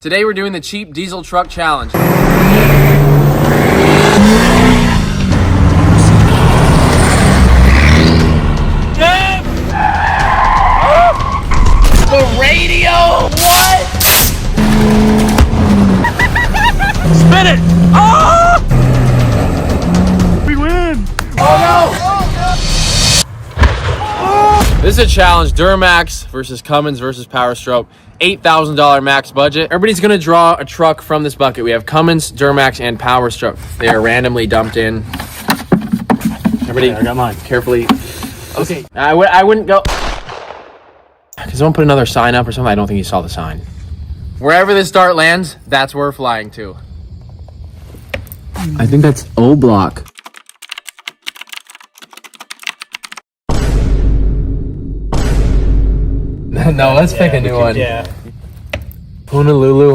Today we're doing the cheap diesel truck challenge. The radio! What? Spin it! Oh! We win! Oh no! This is a challenge. Duramax versus Cummins versus Power Stroke. $8,000 max budget. Everybody's gonna draw a truck from this bucket. We have Cummins, Duramax, and Power Stroke. They are randomly dumped in. Everybody, I got mine. Carefully. Okay. I wouldn't go. Can someone put another sign up or something? I don't think you saw the sign. Wherever this dart lands, that's where we're flying to. I think that's O block. No, let's pick a new one. Yeah. Honolulu.